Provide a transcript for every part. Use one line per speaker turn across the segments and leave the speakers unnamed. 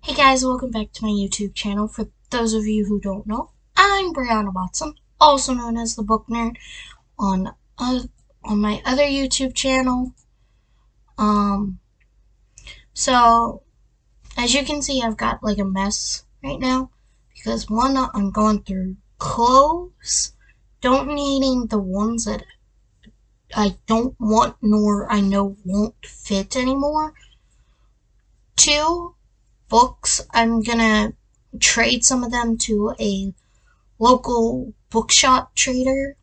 Hey guys, welcome back to my YouTube channel. For those of you who don't know, I'm Brianna Watson, also known as the Book Nerd, on my other YouTube channel. Um, so as you can see, I've got like a mess right now because one, I'm going through clothes, donating the ones that I don't want nor I know won't fit anymore. Two, books, I'm gonna trade some of them to a local bookshop trader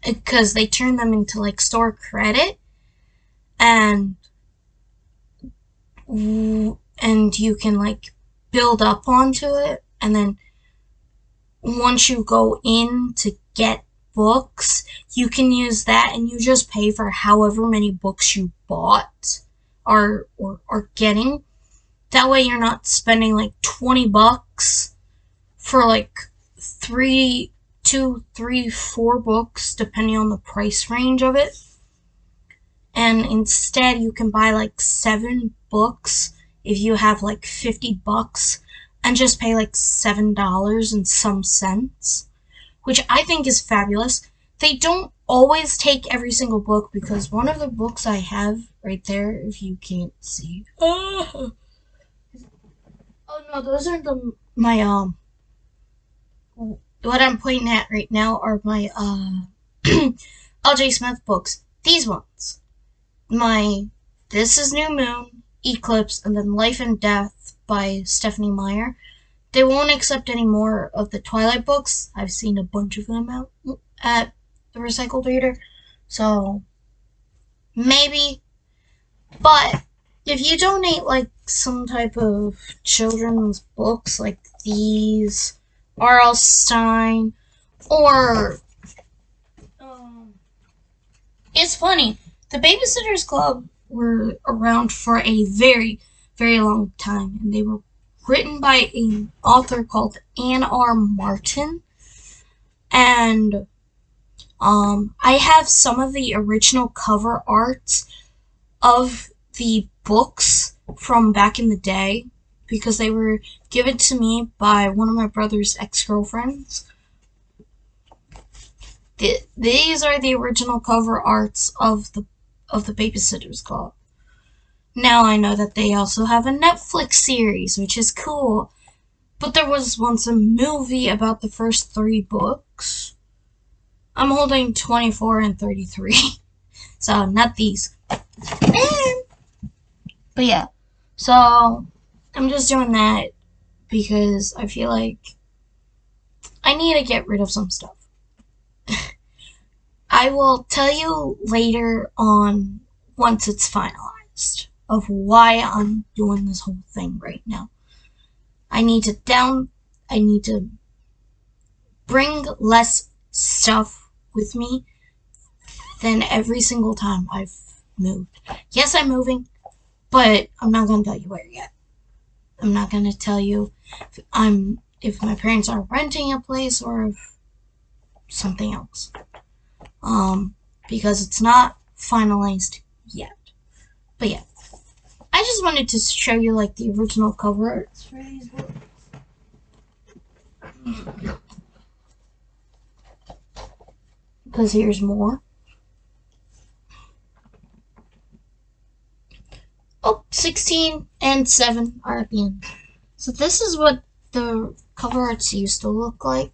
because they turn them into like store credit, and you can like build up onto it, and then once you go in to get books, you can use that and you just pay for however many books you bought or getting. That way you're not spending like $20 for like two, three, 4 books, depending on the price range of it. And instead, you can buy like 7 books if you have like $50 and just pay like $7 and some cents, which I think is fabulous. They don't always take every single book because one of the books I have right there, if you can't see. Oh no, those are my what I'm pointing at right now are my L.J. Smith books. These ones. My This Is New Moon, Eclipse, and then Life and Death by Stephanie Meyer. They won't accept any more of the Twilight books. I've seen a bunch of them out at the Recycled Reader. So, maybe. But, if you donate like some type of children's books like these, R.L. Stine, or it's funny. The Babysitters Club were around for a very, very long time, and they were written by an author called Ann R. Martin. And I have some of the original cover arts of the books from back in the day because they were given to me by one of my brother's ex-girlfriends. These are the original cover arts of the Babysitters Club. Now I know that they also have a Netflix series, which is cool. But there was once a movie about the first 3 books. I'm holding 24 and 33. So, not these. But yeah. So, I'm just doing that because I feel like I need to get rid of some stuff. I will tell you later on, once it's finalized, of why I'm doing this whole thing right now. I need to bring less stuff with me than every single time I've moved. Yes, I'm moving, but I'm not going to tell you where yet. I'm not going to tell you if my parents are renting a place or if something else. Because it's not finalized yet. But yeah. I just wanted to show you like the original cover arts for these books. Because here's more. Oh, 16 and 7 are at the end. So this is what the cover arts used to look like.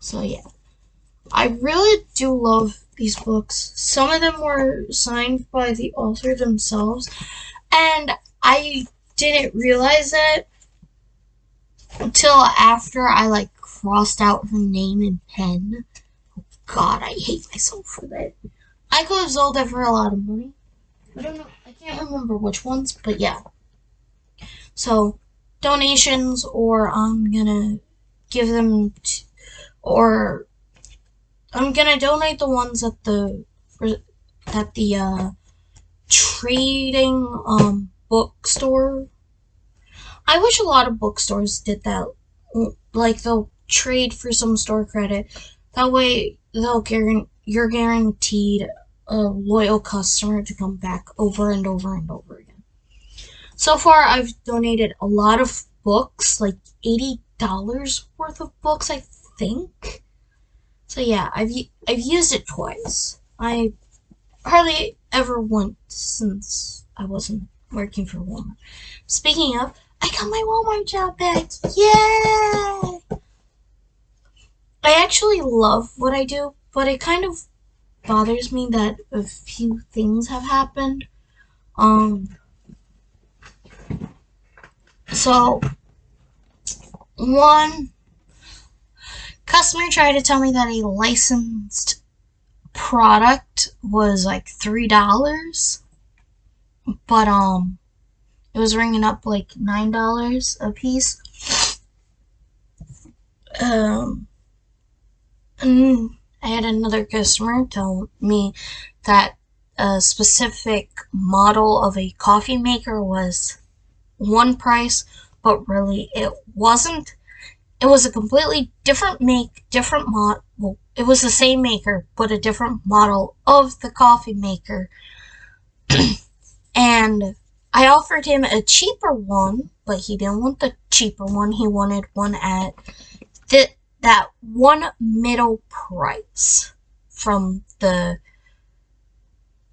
So yeah, I really do love these books. Some of them were signed by the author themselves, and I didn't realize that until after I like crossed out her name in pen. Oh God, I hate myself for that. I could have sold it for a lot of money. I don't know. I can't remember which ones, but yeah. So donations, or I'm gonna give them or I'm gonna donate the ones at the trading bookstore. I wish a lot of bookstores did that. Like they'll trade for some store credit. That way you're guaranteed a loyal customer to come back over and over and over again. So far, I've donated a lot of books, like $80 worth of books, I think. So yeah, I've used it twice. I hardly ever went since I wasn't working for Walmart. Speaking of, I got my Walmart job back. Yay! I actually love what I do, but it kind of bothers me that a few things have happened. So one customer tried to tell me that a licensed product was like $3, but it was ringing up like $9 a piece. And I had another customer tell me that a specific model of a coffee maker was one price, but really it wasn't. It was a completely different different model. Well, it was the same maker, but a different model of the coffee maker. And I offered him a cheaper one, but he didn't want the cheaper one. He wanted one at that one middle price from the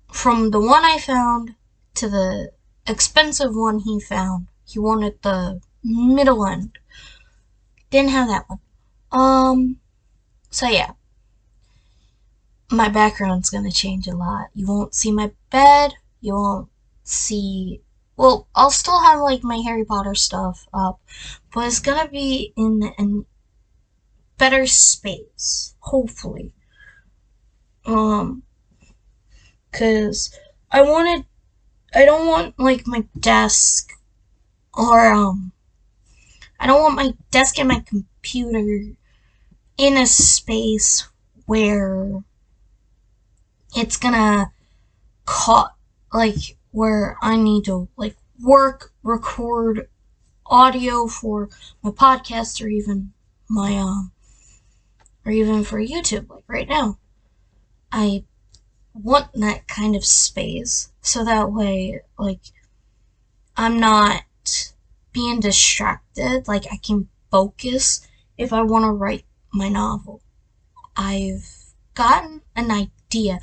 one I found to the expensive one he found. He wanted the middle end. Didn't have that one. So yeah. My background's gonna change a lot. You won't see my bed. You won't see. Well, I'll still have like my Harry Potter stuff up, but it's gonna be in a better space, hopefully. Cause I don't want like my desk or I don't want my desk and my computer in a space where it's gonna like where I need to like record audio for my podcast or even my or even for YouTube, like right now. I want that kind of space so that way like I'm not being distracted, like I can focus if I want to write my novel. I've gotten an idea.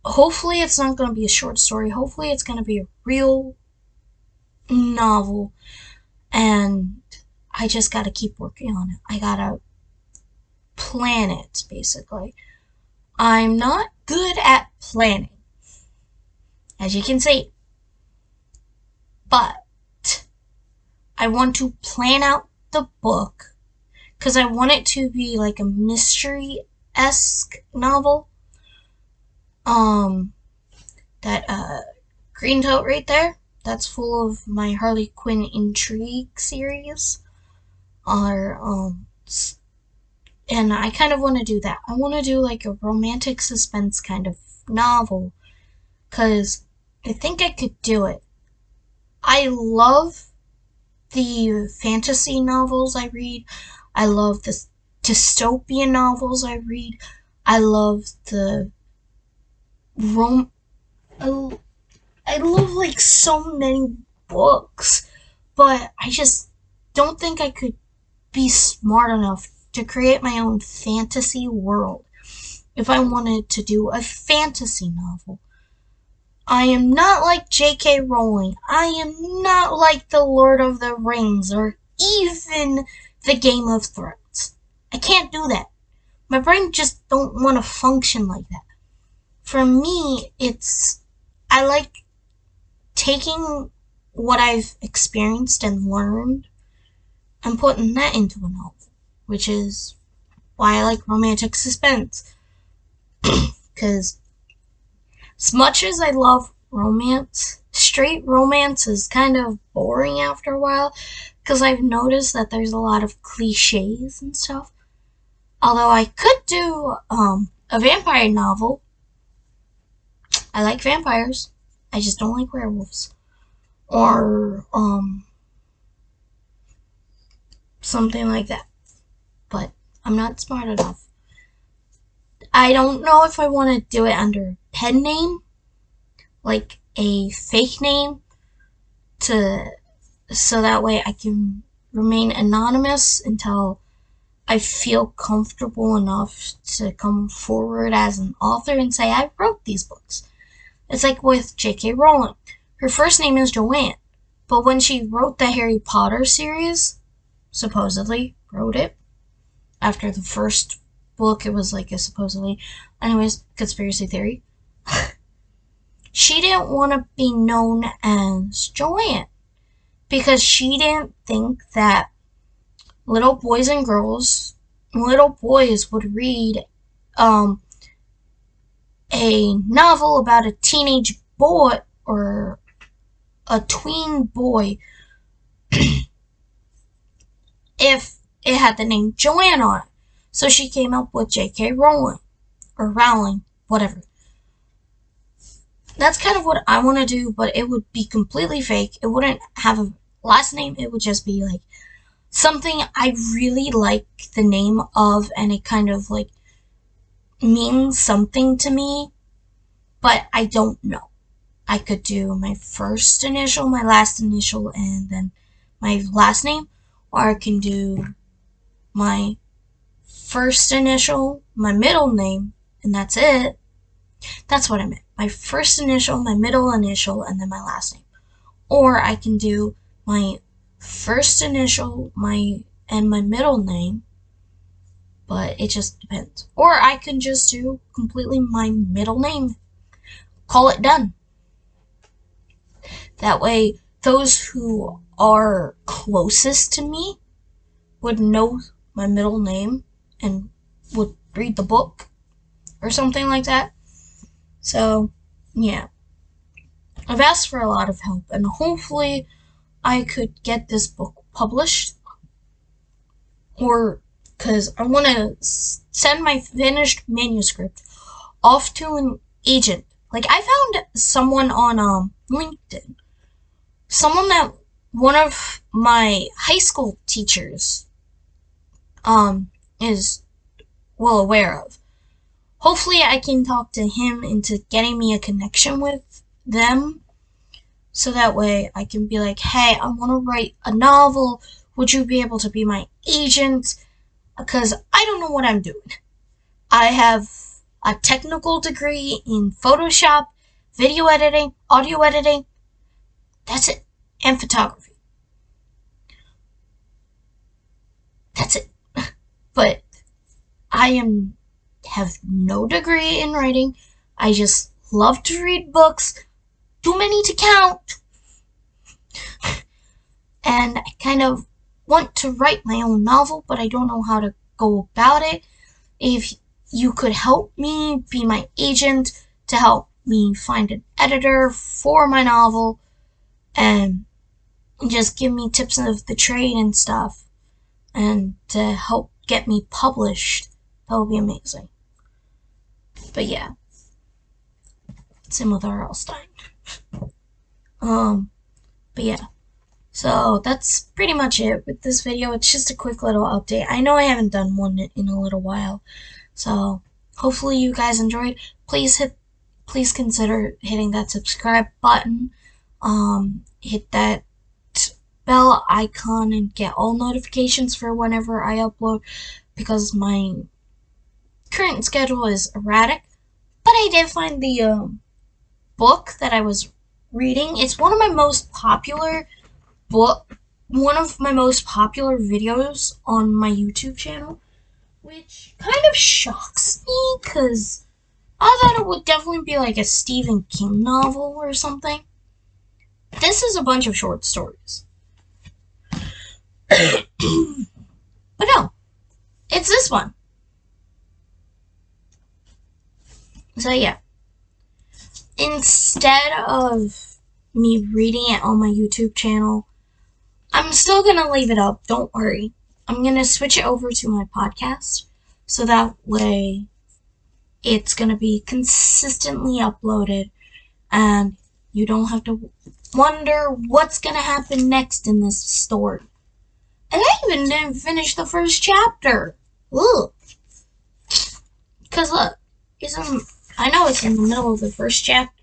Hopefully it's not going to be a short story. Hopefully it's going to be a real novel, and I just got to keep working on it. I got to plan it, basically. I'm not good at planning, as you can see, but I want to plan out the book because I want it to be like a mystery-esque novel. That green tote right there, that's full of my Harley Quinn intrigue series. And I kind of want to do that. I want to do like a romantic suspense kind of novel, because I think I could do it. I love the fantasy novels I read. I love the dystopian novels I read. I love the I love like so many books, but I just don't think I could be smart enough to create my own fantasy world if I wanted to do a fantasy novel. I am not like J.K. Rowling. I am not like The Lord of the Rings or even the Game of Thrones. I can't do that. My brain just don't want to function like that. For me, I like taking what I've experienced and learned and putting that into a novel, which is why I like romantic suspense. Because as much as I love romance, straight romance is kind of boring after a while, because I've noticed that there's a lot of cliches and stuff. Although I could do a vampire novel. I like vampires. I just don't like werewolves. Or something like that. But I'm not smart enough. I don't know if I want to do it under pen name, like a fake name, so that way I can remain anonymous until I feel comfortable enough to come forward as an author and say I wrote these books. It's like with J.K. Rowling. Her first name is Joanne, but when she wrote the Harry Potter series, supposedly wrote it, after the first book, it was like a supposedly, anyways, conspiracy theory, she didn't want to be known as Joanne because she didn't think that little boys would read a novel about a teenage boy or a tween boy if it had the name Joanne on it. So she came up with J.K. Rowling, or Rowling, whatever. That's kind of what I want to do, but it would be completely fake. It wouldn't have a last name. It would just be like something I really like the name of, and it kind of like means something to me, but I don't know. I could do my first initial, my last initial, and then my last name, or I can do my first initial, my middle name, and that's it. That's what I meant. My first initial, my middle initial, and then my last name. Or I can do my first initial, my middle name, but it just depends. Or I can just do completely my middle name. Call it done. That way, those who are closest to me would know my middle name and would read the book or something like that. So, yeah. I've asked for a lot of help, and hopefully I could get this book published. Or, because I want to send my finished manuscript off to an agent. Like, I found someone on LinkedIn. Someone that one of my high school teachers is well aware of. Hopefully I can talk to him into getting me a connection with them, so that way I can be like, hey, I want to write a novel. Would you be able to be my agent? Because I don't know what I'm doing. I have a technical degree in Photoshop, video editing, audio editing. That's it. And photography. That's it. But I have no degree in writing. I just love to read books. Too many to count. And I kind of want to write my own novel, but I don't know how to go about it. If you could help me be my agent to help me find an editor for my novel and just give me tips of the trade and stuff and to help get me published, that would be amazing. But yeah, same with R.L. Stein. But yeah, so that's pretty much it with this video. It's just a quick little update. I know I haven't done one in a little while, so hopefully you guys enjoyed. Please consider hitting that subscribe button. Hit that bell icon and get all notifications for whenever I upload, because my current schedule is erratic. But I did find the book that I was reading. It's one of my most popular videos on my YouTube channel, which kind of shocks me because I thought it would definitely be like a Stephen King novel or something. This is a bunch of short stories. But no, it's this one. So yeah, instead of me reading it on my YouTube channel, I'm still gonna leave it up, don't worry. I'm gonna switch it over to my podcast, so that way it's gonna be consistently uploaded and you don't have to wonder what's gonna happen next in this story. And I even didn't finish the first chapter. Ugh. Because look, I know it's in the middle of the first chapter.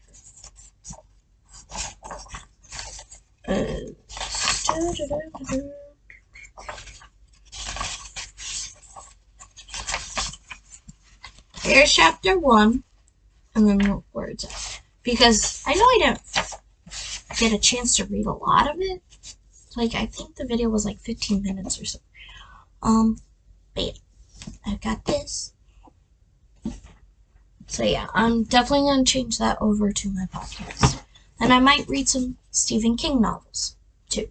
Here's chapter 1, and then the words. Because I know I didn't get a chance to read a lot of it. Like, I think the video was like 15 minutes or so. But yeah, I've got this. So yeah, I'm definitely going to change that over to my podcast. And I might read some Stephen King novels, too.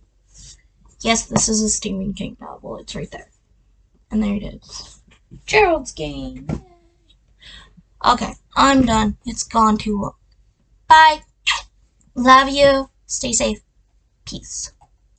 Yes, this is a Stephen King novel. It's right there. And there it is. Gerald's Game. Okay, I'm done. It's gone too long. Bye. Love you. Stay safe. Peace.